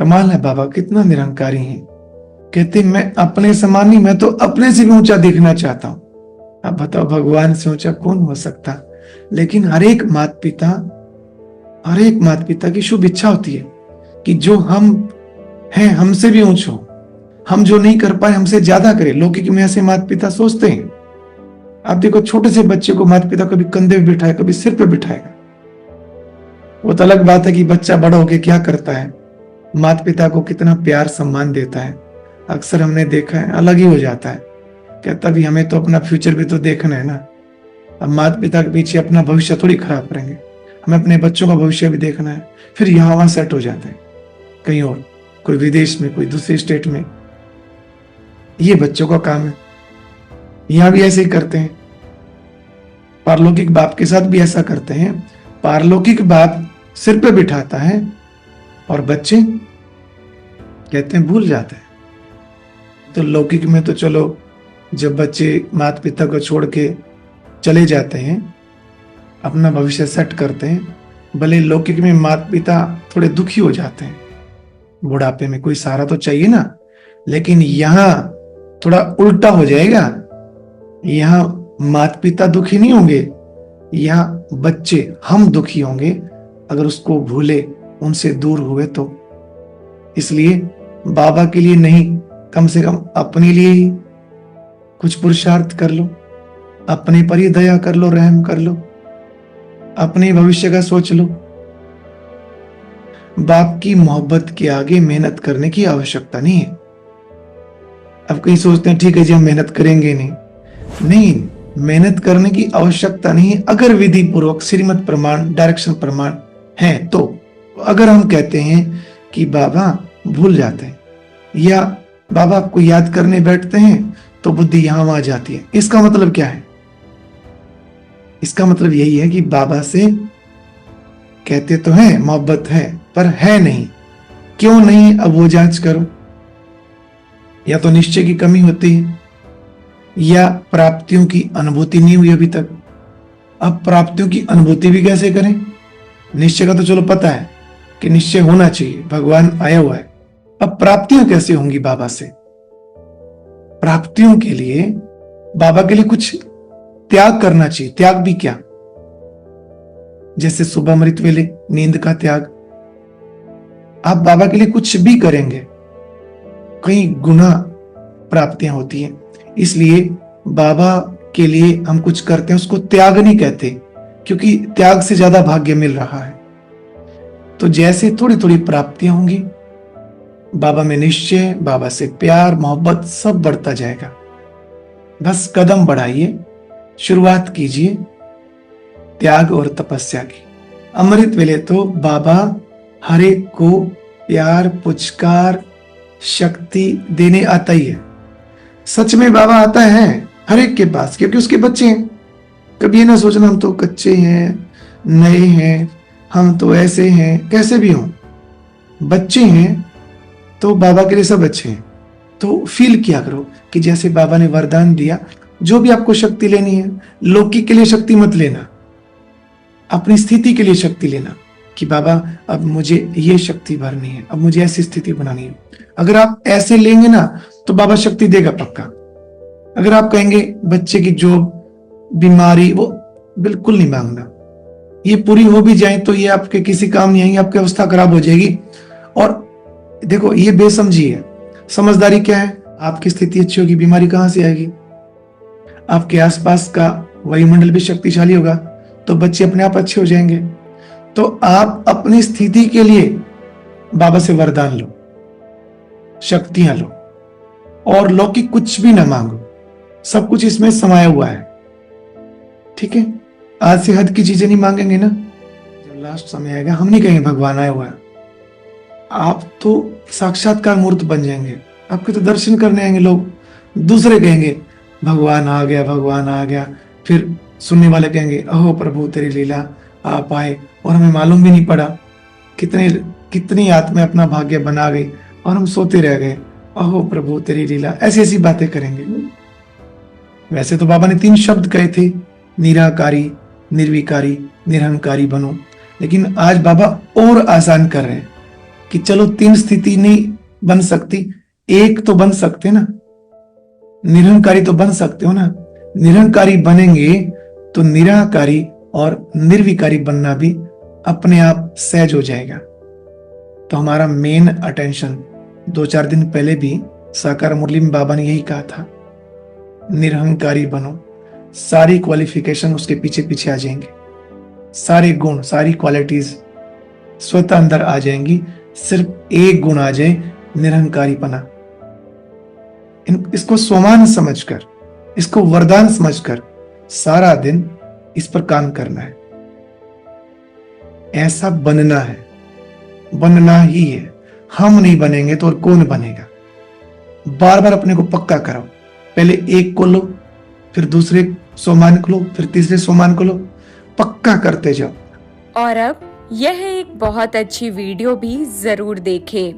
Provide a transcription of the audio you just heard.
कमाल है बाबा, कितना निरंकारी है। कहते मैं अपने समान नहीं, मैं तो अपने से भी ऊंचा देखना चाहता हूं। अब बताओ भगवान से ऊंचा कौन हो सकता। लेकिन हर एक माता पिता की शुभ इच्छा होती है कि जो हम हैं हमसे भी ऊंच हो, हम जो नहीं कर पाए हमसे ज्यादा करें। लौकिक में ऐसे माता पिता सोचते हैं। आप देखो छोटे से बच्चे को माता पिता कभी कंधे पे बिठाए, कभी सिर पे बिठाएगा। वो तो अलग बात है कि बच्चा बड़ा होके क्या करता है, माता पिता को कितना प्यार सम्मान देता है। अक्सर हमने देखा है अलग ही हो जाता है। कहता भी हमें तो अपना फ्यूचर भी तो देखना है ना। अब माता पिता के पीछे अपना भविष्य थोड़ी खराब करेंगे, हमें अपने बच्चों का भविष्य भी देखना है। फिर यहाँ वहां सेट हो जाते हैं कहीं और, कोई विदेश में, कोई दूसरे स्टेट में। ये बच्चों का काम है। यहां भी ऐसे ही करते हैं। पारलौकिक बाप के साथ भी ऐसा करते हैं। पारलौकिक बाप सिर पे बिठाता है और बच्चे कहते हैं भूल जाते हैं। तो लौकिक में तो चलो जब बच्चे माता पिता को छोड़ के चले जाते हैं, अपना भविष्य सेट करते हैं, भले लौकिक में माता पिता थोड़े दुखी हो जाते हैं, बुढ़ापे में कोई सहारा तो चाहिए ना। लेकिन यहां थोड़ा उल्टा हो जाएगा। यहां माता पिता दुखी नहीं होंगे, यहां बच्चे हम दुखी होंगे अगर उसको भूले, उनसे दूर हुए तो। इसलिए बाबा के लिए नहीं, कम से कम अपने लिए ही कुछ पुरुषार्थ कर लो, अपने पर ही दया कर लो, रहम कर लो, अपने भविष्य का सोच लो। बाप की मोहब्बत के आगे मेहनत करने की आवश्यकता नहीं है। अब कई सोचते हैं ठीक है जी हम मेहनत करेंगे नहीं, मेहनत करने की आवश्यकता नहीं है अगर विधि पूर्वक श्रीमत प्रमाण, डायरेक्शन प्रमाण है तो। अगर हम कहते हैं कि बाबा भूल जाते हैं या बाबा आपको याद करने बैठते हैं तो बुद्धि यहां वहां जाती है, इसका मतलब क्या है? इसका मतलब यही है कि बाबा से कहते तो हैं मोहब्बत है, पर है नहीं। क्यों नहीं, अब वो जांच करो। या तो निश्चय की कमी होती है या प्राप्तियों की अनुभूति नहीं हुई अभी तक। अब प्राप्तियों की अनुभूति भी कैसे करें? निश्चय का तो चलो पता है कि निश्चय होना चाहिए, भगवान आया हुआ है। अब प्राप्तियां कैसे होंगी बाबा से? प्राप्तियों के लिए बाबा के लिए कुछ त्याग करना चाहिए। त्याग भी क्या? जैसे सुबह अमृत वेले नींद का त्याग। आप बाबा के लिए कुछ भी करेंगे, कई गुना प्राप्तियां होती हैं। इसलिए बाबा के लिए हम कुछ करते हैं उसको त्याग नहीं कहते, क्योंकि त्याग से ज्यादा भाग्य मिल रहा है। तो जैसे थोड़ी थोड़ी प्राप्तियां होंगी, बाबा में निश्चय, बाबा से प्यार मोहब्बत सब बढ़ता जाएगा। बस कदम बढ़ाइए, शुरुआत कीजिए त्याग और तपस्या की। अमृत वेले तो बाबा हर एक को प्यार पुचकार शक्ति देने आता ही है। सच में बाबा आता है हर एक के पास, क्योंकि उसके बच्चे हैं। कभी ये ना सोचना हम तो कच्चे हैं, नए हैं, हम तो ऐसे हैं। कैसे भी हों, बच्चे हैं तो बाबा के लिए सब अच्छे हैं। तो फील किया करो कि जैसे बाबा ने वरदान दिया, जो भी आपको शक्ति लेनी है, लौकिक के लिए शक्ति मत लेना, अपनी स्थिति के लिए शक्ति लेना कि बाबा अब मुझे ये शक्ति भरनी है, अब मुझे ऐसी स्थिति बनानी है। अगर आप ऐसे लेंगे ना तो बाबा शक्ति देगा पक्का। अगर आप कहेंगे बच्चे की जॉब, बीमारी, वो बिल्कुल नहीं मांगना। ये पूरी हो भी जाए तो ये आपके किसी काम नहीं आएंगे, आपकी अवस्था खराब हो जाएगी। और देखो ये बेसमझी है। समझदारी क्या है? आपकी स्थिति अच्छी होगी, बीमारी कहां से आएगी? आपके आसपास का वायुमंडल भी शक्तिशाली होगा तो बच्चे अपने आप अच्छे हो जाएंगे। तो आप अपनी स्थिति के लिए बाबा से वरदान लो, शक्तियां लो, और लौकिक कुछ भी ना मांगो, सब कुछ इसमें समाया हुआ है। ठीक है, आज से हद की चीजें नहीं मांगेंगे ना, जब लास्ट समय आएगा हम नहीं कहेंगे भगवान आया हुआ है। आप तो साक्षात्कार मूर्त बन जाएंगे, आपके तो दर्शन करने आएंगे लोग, दूसरे कहेंगे भगवान आ गया, भगवान आ गया। फिर सुनने वाले कहेंगे अहो प्रभु तेरी लीला, आप आए और हमें मालूम भी नहीं पड़ा। कितनी आत्मा अपना भाग्य बना गई और हम सोते रह गए। अहो प्रभु तेरी लीला, ऐसी ऐसी बातें करेंगे। वैसे तो बाबा ने 3 शब्द कहे थे, निराकारी, निर्विकारी, निरहंकारी बनो। लेकिन आज बाबा और आसान कर रहे हैं। कि चलो 3 स्थिति नहीं बन सकती, एक तो बन सकते ना, निरहंकारी तो बन सकते हो ना। निरहंकारी बनेंगे तो निराकारी और निर्विकारी बनना भी अपने आप सहज हो जाएगा। तो हमारा मेन अटेंशन 2-4 दिन पहले भी साकार मुरली में बाबा ने यही कहा था, निरहंकारी बनो। सारी क्वालिफिकेशन उसके पीछे पीछे आ जाएंगे, सारे गुण, सारी क्वालिटीज स्वतः अंदर आ जाएंगी। सिर्फ एक गुण आ जाए, निरहंकारीपना। इसको सोमान समझकर, इसको वरदान समझकर सारा दिन इस पर काम करना है। ऐसा बनना है, बनना ही है। हम नहीं बनेंगे तो और कौन बनेगा। बार बार अपने को पक्का कराओ। पहले एक को लो, फिर दूसरे सोमान को लो, फिर तीसरे सोमान को लो, पक्का करते जाओ। और अब यह एक बहुत अच्छी वीडियो भी जरूर देखें।